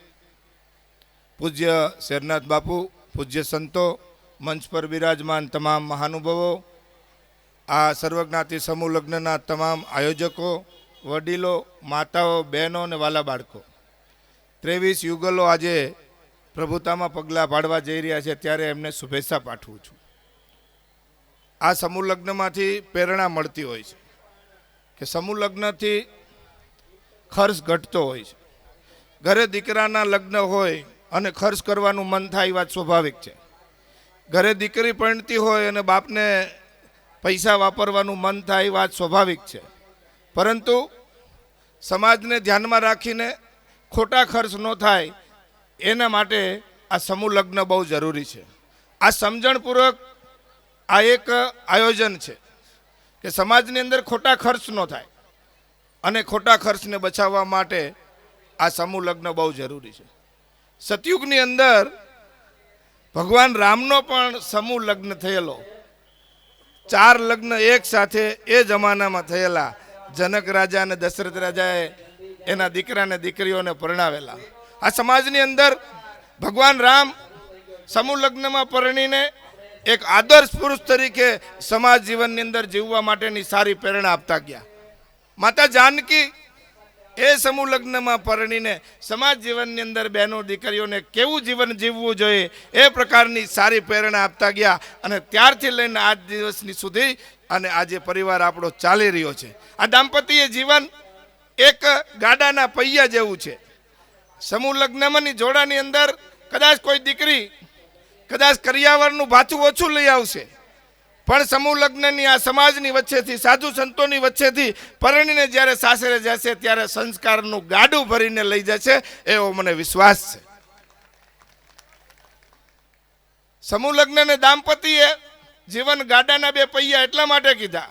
પૂજ્ય શેરનાથ બાપુ, પૂજ્ય સંતો, મંચ પર બિરાજમાન તમામ મહાનુભાવો, આ સર્વજ્ઞાતિ સમૂહ લગ્નના તમામ આયોજકો, વડીલો, માતાઓ, બહેનો અને વાલા બાળકો, 23 યુગલો આજે પ્રભુતામાં પગલાં પાડવા જઈ રહ્યા છે ત્યારે એમને શુભેચ્છા પાઠવું છું. આ સમૂહ લગ્નમાંથી પ્રેરણા મળતી હોય છે કે સમૂહ લગ્નથી ખર્ચ ઘટતો હોય છે. ઘરે દીકરાના લગ્ન હોય અને ખર્ચ કરવાનું મન થાય એ વાત સ્વાભાવિક છે. ઘરે દીકરી પરણતી હોય અને બાપને પૈસા વાપરવાનું મન થાય એ વાત સ્વાભાવિક છે. પરંતુ સમાજને ધ્યાનમાં રાખીને ખોટા ખર્ચ ન થાય એના માટે આ સમૂહ લગ્ન બહુ જરૂરી છે. આ સમજણપૂર્વક આ એક આયોજન છે કે સમાજની અંદર ખોટા ખર્ચ ન થાય અને ખોટા ખર્ચને બચાવવા માટે આ સમૂહ લગ્ન બહુ જરૂરી છે. સતયુગની અંદર ભગવાન રામનો પણ સમૂહ લગ્ન થયેલો. 4 લગ્ન એક સાથે એ જમાનામાં થયેલા. જનક રાજા અને દશરથ રાજાએ એના દીકરાને દીકરીઓને પરણાવેલા. આ સમાજની અંદર ભગવાન રામ સમૂહ લગ્નમાં પરણીને એક આદર્શ પુરુષ તરીકે સમાજ જીવનની અંદર જીવવા માટેની સારી પ્રેરણા આપતા ગયા. માતા જાનકી એ સમૂહ લગ્નમાં પરણીને સમાજ જીવનની અંદર બહેનો દીકરીઓને કેવું જીવન જીવવું જોઈએ એ પ્રકારની સારી પ્રેરણા આપતા ગયા અને ત્યારથી લઈને આજ દિવસની સુધી અને આજે પરિવાર આપણો ચાલી રહ્યો છે. આ દાંપત્ય જીવન એક ગાડાના પૈયા જેવું છે. સમૂહ લગ્નમાંની જોડાની અંદર કદાચ કોઈ દીકરી કદાચ કરિયાવરનું ભાથું ઓછું લઈ આવશે, પણ સમૂહ લગ્નની આ સમાજની વચ્ચેથી, સાધુ સંતોની વચ્ચેથી પરણીને જ્યારે સાસરે જશે ત્યારે સંસ્કારનું ગાડું ભરીને લઈ જશે એવો મને વિશ્વાસ છે. સમૂહ લગ્ન ને દાંપત્ય જીવન ગાડાના 2 પૈયા એટલા માટે કીધા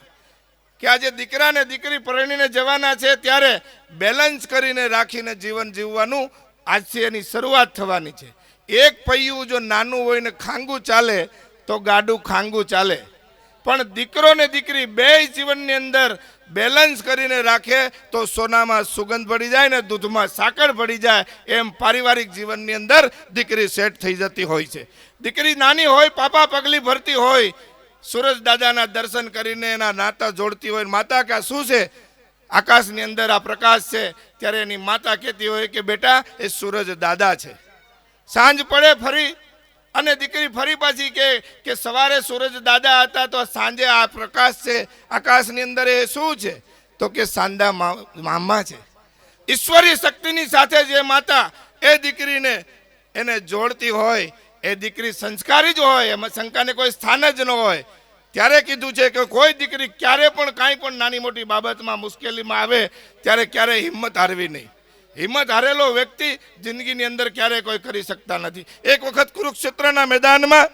કે આજે દીકરા ને દીકરી પરણીને જવાના છે ત્યારે બેલેન્સ કરીને રાખીને જીવન જીવવાનું આજથી એની શરૂઆત થવાની છે. એક પૈયું જો નાનું હોય ને ખાંગું ચાલે તો ગાડું ખાંગું ચાલે, પણ દીકરો ને દીકરી બે જીવનની અંદર બેલેન્સ કરીને રાખે તો સોનામાં સુગંધ પડી જાય ને દૂધમાં સાકર પડી જાય એમ પારિવારિક જીવનની અંદર દીકરી સેટ થઈ જતી હોય છે. દીકરી નાની હોય, પાપા પગલી ભરતી હોય, સૂરજ દાદાના દર્શન કરીને એના નાતા જોડતી હોય. માતા કે શું છે? આકાશની અંદર આ પ્રકાશ છે. ત્યારે એની માતા કહેતી હોય કે બેટા એ સૂરજ દાદા છે. સાંજ પડે ફરી અને દીકરી ફરી પાછી કે સવારે સૂરજ દાદા હતા તો સાંજે આ પ્રકાશ છે આકાશની અંદર, એ શું છે? તો કે સાંદા મામા છે. ઈશ્વરી શક્તિની સાથે જે માતા એ દીકરીને એને જોડતી હોય એ દીકરી સંસ્કારી જ હોય, એમાં શંકાને કોઈ સ્થાન જ ન હોય. ત્યારે કીધું છે કે કોઈ દીકરી ક્યારે પણ કાંઈ પણ નાની મોટી બાબતમાં મુશ્કેલીમાં આવે ત્યારે ક્યારેય હિંમત હારવી નહીં. હિંમત હારેલો વ્યક્તિ જિંદગીની અંદર ક્યારેય કોઈ કરી શકતા નથી. એક વખત કુરુક્ષેત્રના મેદાનમાં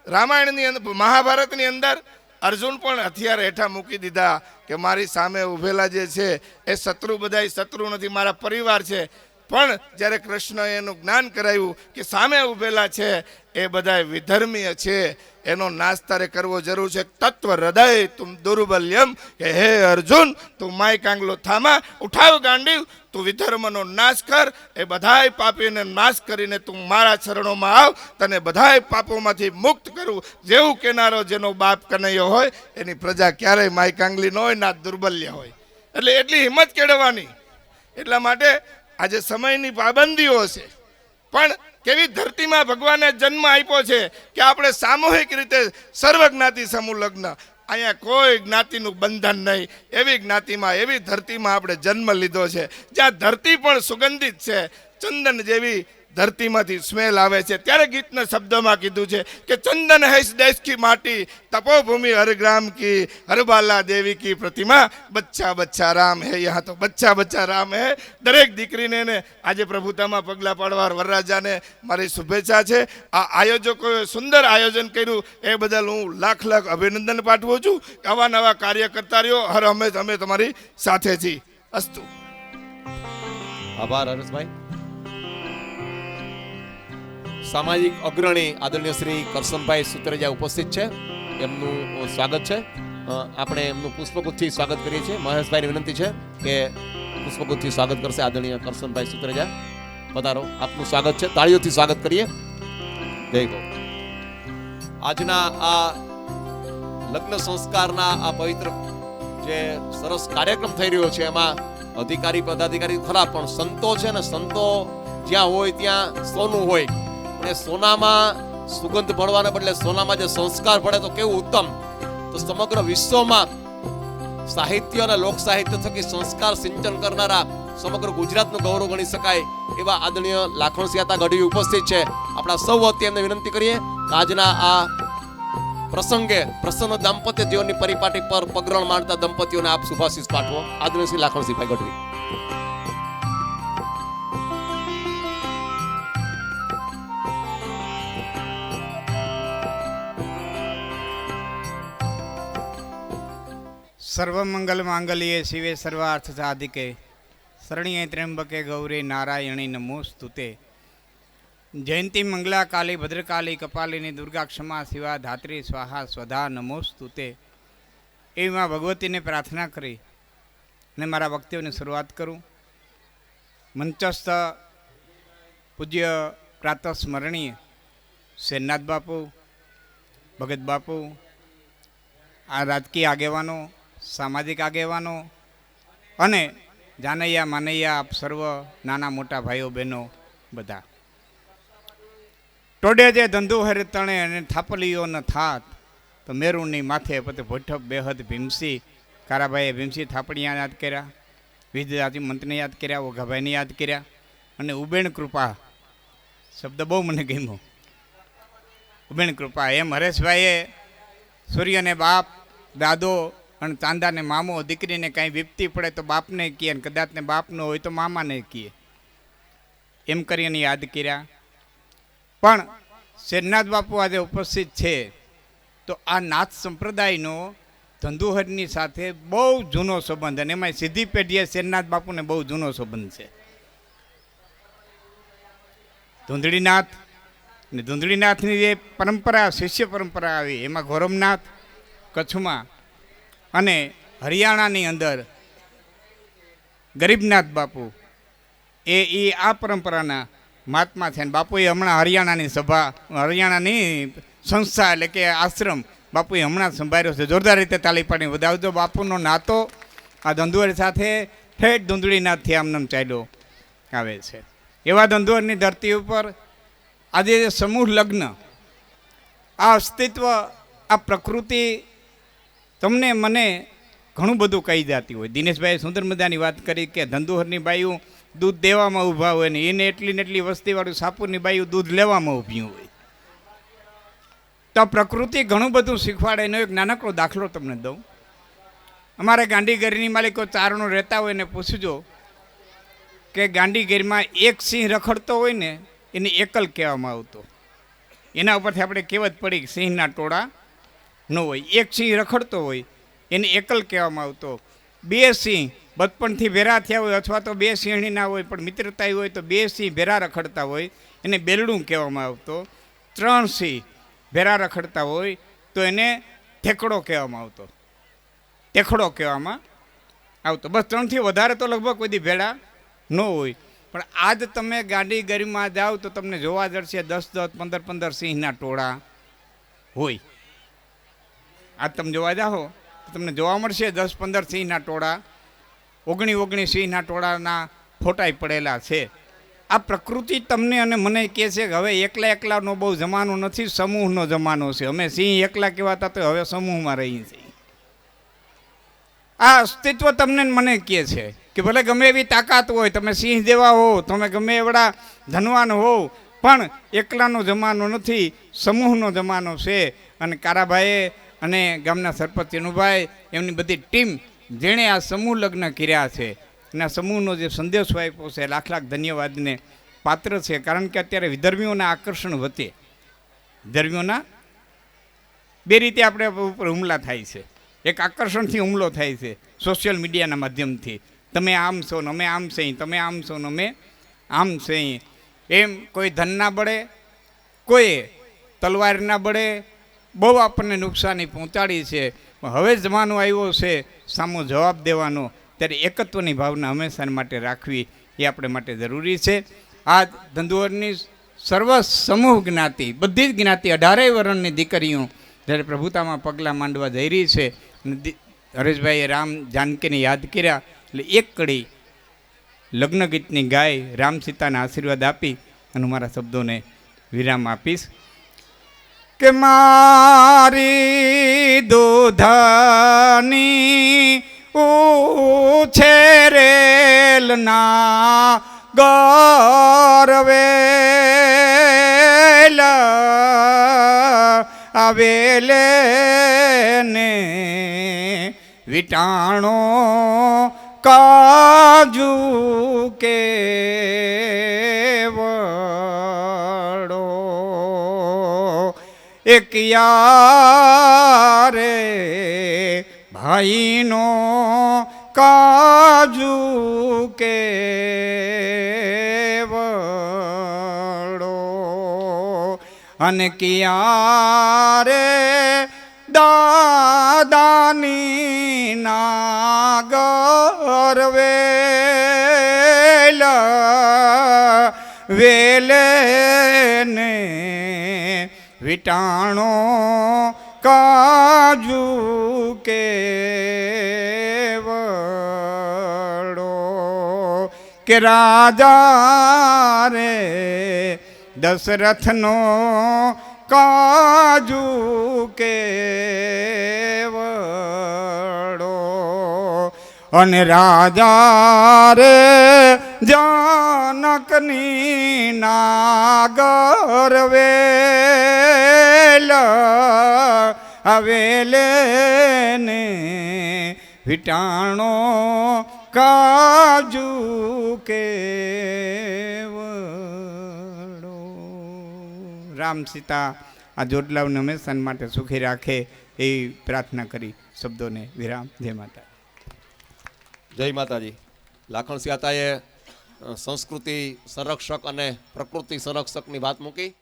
રામાયણની અંદર, મહાભારતની અંદર અર્જુન પણ હથિયાર હેઠા મૂકી દીધા કે મારી સામે ઉભેલા જે છે એ શત્રુ, બધા શત્રુ નથી, મારા પરિવાર છે. પણ જ્યારે કૃષ્ણએ એનું જ્ઞાન કરાવ્યું કે સામે ઉભેલા છે એ બધા વિધર્મીય છે, એનો નાશ તારે કરવો જરૂર છે. તત્વ હૃદય તું દુર્બલ્યમ, કે હે અર્જુન તું માય કાંગલો થામા, ઉઠાવ ગાંડીવ, તું વિધર્મનો નાશ કર. એ બધાય પાપીને નાશ કરીને તું મારા ચરણોમાં આવ, તને બધાય પાપોમાંથી મુક્ત કરું. જેવું કેનારો જેનો બાપ કનૈયો હોય એની પ્રજા ક્યારેય માય કાંગલી ન હોય, ના દુર્બલ્ય હોય. એટલે એટલી હિંમત કેળવવાની. એટલા માટે આજે સમયની પાબંદીઓ છે, પણ કેવી ધરતીમાં ભગવાને જન્મ આપ્યો છે કે આપણે સામૂહિક રીતે સર્વજ્ઞાતિ સમૂહ લગ્ન, અહીંયા કોઈ જ્ઞાતિનું બંધન નહીં, એવી જ્ઞાતિમાં, એવી ધરતીમાં આપણે જન્મ લીધો છે જ્યાં ધરતી પણ સુગંધિત છે, ચંદન જેવી ધરતીમાંથી સ્મેલ આવે છે. ત્યારે ગીતના શબ્દોમાં કીધું છે કે ચંદન હૈ દેશ કી માટી, તપોભૂમિ હર ગ્રામ કી, હરબાલા દેવી કી પ્રતિમા, બચ્ચા બચ્ચા રામ હે, યહાં તો બચ્ચા બચ્ચા રામ હે. દરેક દીકરીને ને આજે પ્રભુતામાં પગલાં પાડવા વરરાજાને મારી શુભેચ્છા છે. આ આયોજકોએ સુંદર આયોજન કર્યું એ બદલ હું લાખ લાખ અભિનંદન પાઠવું છું. આવા નવા કાર્ય કરતા રહ્યો, હર હંમેશ અમે તમારી સાથે છીએ. અસ્તુ. આભાર હરેશભાઈ. સામાજિક અગ્રણી આદરણીય શ્રી કરશનભાઈ સુતરેજા ઉપસ્થિત છે, એમનું સ્વાગત છે. આપણે એમનું પુષ્પગુચ્છથી સ્વાગત કરીએ છીએ. મહેશભાઈની વિનંતી છે કે પુષ્પગુચ્છથી સ્વાગત કરશે આદરણીય કરશનભાઈ સુતરેજા. પધારો, આપનું સ્વાગત છે. તાળીઓથી સ્વાગત કરીએ. જય ગૌ. આજના આ લગ્ન સંસ્કારના આ પવિત્ર જે સરસ કાર્યક્રમ થઈ રહ્યો છે, એમાં અધિકારી પદાધિકારી ખરા, પણ સંતો છે ને, સંતો જ્યાં હોય ત્યાં સોનું હોય. પણ એ સોનામાં સુગંધ ભળવાને બદલે સોનામાં જે સંસ્કાર ભળે તો કેવું ઉત્તમ. તો સમગ્ર વિશ્વમાં સાહિત્ય અને લોક સાહિત્ય થકી સંસ્કાર સિંચન કરનારા સમગ્ર ગુજરાતનું ગૌરવ ગણી શકાય એવા આદરણીય લાખણસિંહ ગઢવી ઉપસ્થિત છે. આપણા સૌ વતી એમને વિનંતી કરીએ કે આજના આ પ્રસંગે પ્રસન્ન દાંપત્ય જીવનની પરિપાટી પર પગરણ માણતા દંપતીઓને આપ શુભાશીષ પાઠવો. આદરણીય શ્રી લાખણસિંહભાઈ ગઢવી. સર્વમંગલ માંગલ્યે શિવે સર્વાર્થ સાધિકે શરણ્યે ત્ર્યંબકે ગૌરી નારાયણી નમોસ્તુતે. જયંતી મંગલા કાલી ભદ્રકાલી કપાલિની દુર્ગા ક્ષમા શિવા ધાત્રી સ્વાહા સ્વધા નમોસ્તુતે. એમાં ભગવતીને પ્રાર્થના કરી અને મારા વક્તવ્યની શરૂઆત કરું. મંચસ્થ પૂજ્ય પ્રાતઃ સ્મરણીય શેરનાથ બાપુ, ભગત બાપુ, આ રાજકીય આગેવાનો, સામાજિક આગેવાનો અને જાનૈયા માનૈયા આપ સર્વ નાના મોટા ભાઈઓ બહેનો બધા. ટોડે જે ધંધો હરે તણે અને થાપલીઓ ન થાત તો મેરુની માથે પતે ભોઠક બેહદ ભીમસી. કારાભાઈએ ભીમસી થાપડિયા યાદ કર્યા, વિદ્યાર્થી મંત્રીને યાદ કર્યા, ઓઘાભાઈને યાદ કર્યા અને ઉબેણ કૃપા શબ્દ બહુ મને ગમ્યો. ઉબેણ કૃપા એમ હરેશભાઈએ સૂર્યને બાપ, દાદો અને ચાંદાને મામો, દીકરીને કાંઈ વિપતી પડે તો બાપને કહે અને કદાચને બાપનો હોય તો મામાને કહે, એમ કરીને યાદ કર્યા. પણ શેરનાથ બાપુ આજે ઉપસ્થિત છે તો આ નાથ સંપ્રદાયનો ધંધુહરની સાથે બહુ જૂનો સંબંધ, અને એમાં સીધી પેઢીએ શેરનાથ બાપુને બહુ જૂનો સંબંધ છે. ધૂંધળીનાથ અને ધૂંધળીનાથની જે પરંપરા, શિષ્ય પરંપરા આવી, એમાં ગોરમનાથ કચ્છમાં અને હરિયાણાની અંદર ગરીબનાથ બાપુ એ આ પરંપરાના મહાત્મા છે. અને બાપુએ હમણાં હરિયાણાની સંસ્થા એટલે કે આશ્રમ બાપુએ હમણાં સંભાળ્યો છે. જોરદાર રીતે તાળી પાડી વધાવજો. બાપુનો નાતો આ ધંધુહર સાથે ઠેઠ ધૂંધળીનાથથી આમનામ ચાલ્યો આવે છે. એવા ધંધુહરની ધરતી ઉપર આજે સમૂહ લગ્ન, આ અસ્તિત્વ, આ પ્રકૃતિ તમને મને ઘણું બધું કહી જતી હોય. દિનેશભાઈએ સુંદર મજાની વાત કરી કે ધંધુહરની બાયું દૂધ દેવામાં ઊભા હોય ને એને એટલી ને એટલી વસ્તીવાળું સાપુરની બાયું દૂધ લેવામાં ઊભી હોય. તો પ્રકૃતિ ઘણું બધું શીખવાડે. એનો એક નાનકડો દાખલો તમને દઉં. અમારે ગાંધીગીરની માલિકો ચારણો રહેતા હોય ને પૂછજો કે ગાંધીગીરમાં એક સિંહ રખડતો હોય ને એને એકલ કહેવામાં આવતો. એના ઉપરથી આપણે કહેવત પડી કે સિંહના ટોળા ન હોય. એક સિંહ રખડતો હોય એને એકલ કહેવામાં આવતો. બે સિંહ બચપણથી ભેરા થયા હોય અથવા તો બે સિંહણી ના હોય પણ મિત્રતા હોય તો બે સિંહ ભેરા રખડતા હોય એને બેલડું કહેવામાં આવતો. ત્રણ સિંહ ભેરા રખડતા હોય તો એને ઠેકડો કહેવામાં આવતો. ટેખડો કહેવામાં આવતો. બસ ત્રણથી વધારે તો લગભગ કોઈ દી ભેડા ન હોય. પણ આજ તમે ગાંધીગીરીમાં જાઓ તો તમને જોવા જશે 10-10, 15-15 સિંહના ટોળા હોય. આજ તમે જોવા જાઓ તો તમને જોવા મળશે 10-15 સિંહના ટોળા, 19 સિંહના ટોળાના ફોટાઈ પડેલા છે. આ પ્રકૃતિ તમને અને મને કહે છે કે હવે એકલાનો બહુ જમાનો નથી, સમૂહનો જમાનો છે. અમે સિંહ એકલા કહેવાતા તો હવે સમૂહમાં રહીએ છીએ. આ અસ્તિત્વ તમને મને કહે છે કે ભલે ગમે એવી તાકાત હોય, તમે સિંહ જેવા હો, તમે ગમે એવડા ધનવાન હો, પણ એકલાનો જમાનો નથી, સમૂહનો જમાનો છે. અને કારાભાઈએ અને ગામના સરપંચ ચેનુભાઈ એમની બધી ટીમ જેણે આ સમૂહ લગ્ન કર્યા છે અને આ સમૂહનો જે સંદેશો આપ્યો છે લાખ લાખ ધન્યવાદને પાત્ર છે. કારણ કે અત્યારે વિધર્મીઓના આકર્ષણ વચ્ચે ધર્મીઓના બે રીતે આપણે ઉપર હુમલા થાય છે. એક આકર્ષણથી હુમલો થાય છે સોશિયલ મીડિયાના માધ્યમથી. તમે આમ છો ને અમે આમ છીએ, તમે આમ છો ને અમે આમ છીએ. એમ કોઈ ધનના બળે, કોઈ તલવારના બળે બહુ આપણને નુકસાની પહોંચાડી છે. હવે જમાનો આવ્યો છે સામો જવાબ દેવાનો, ત્યારે એકત્વની ભાવના હંમેશા માટે રાખવી એ આપણે માટે જરૂરી છે. આ ધંધુવરની સર્વ સમૂહ જ્ઞાતિ, બધી જ જ્ઞાતિ 18 વર્ણની દીકરીઓ જ્યારે પ્રભુતામાં પગલાં માંડવા જઈ રહી છે. હરેશભાઈએ રામ જાનકીને યાદ કર્યા એટલે એક કડી લગ્ન ગીતની ગાય રામ સીતાના આશીર્વાદ આપી અને મારા શબ્દોને વિરામ આપીશ કે મારી દૂધની ઉછેરેલના ગરવેલ આવેલે ને વિટાણો કાજુ કેવડો એક યારે ભાઈનો કાજુ કેવડો અને કિયારે દાદાની નાગર વેલે ને વિટાણો કાજુ કેવડો કે રાજા રે દશરથનો કાજુ કેવડો અને રાજા રે જાનકની નાગર વેલ આવેલે ને વિટાણો કાજુ કેવડો. રામ સીતા આ જોડલાઓને હંમેશા માટે સુખી રાખે એવી પ્રાર્થના કરી શબ્દોને વિરામ. જય માતા. જય માતાજી. લાખણસિંહ આતાએ સંસ્કૃતિ સંરક્ષક અને પ્રકૃતિ સંરક્ષકની વાત મૂકી.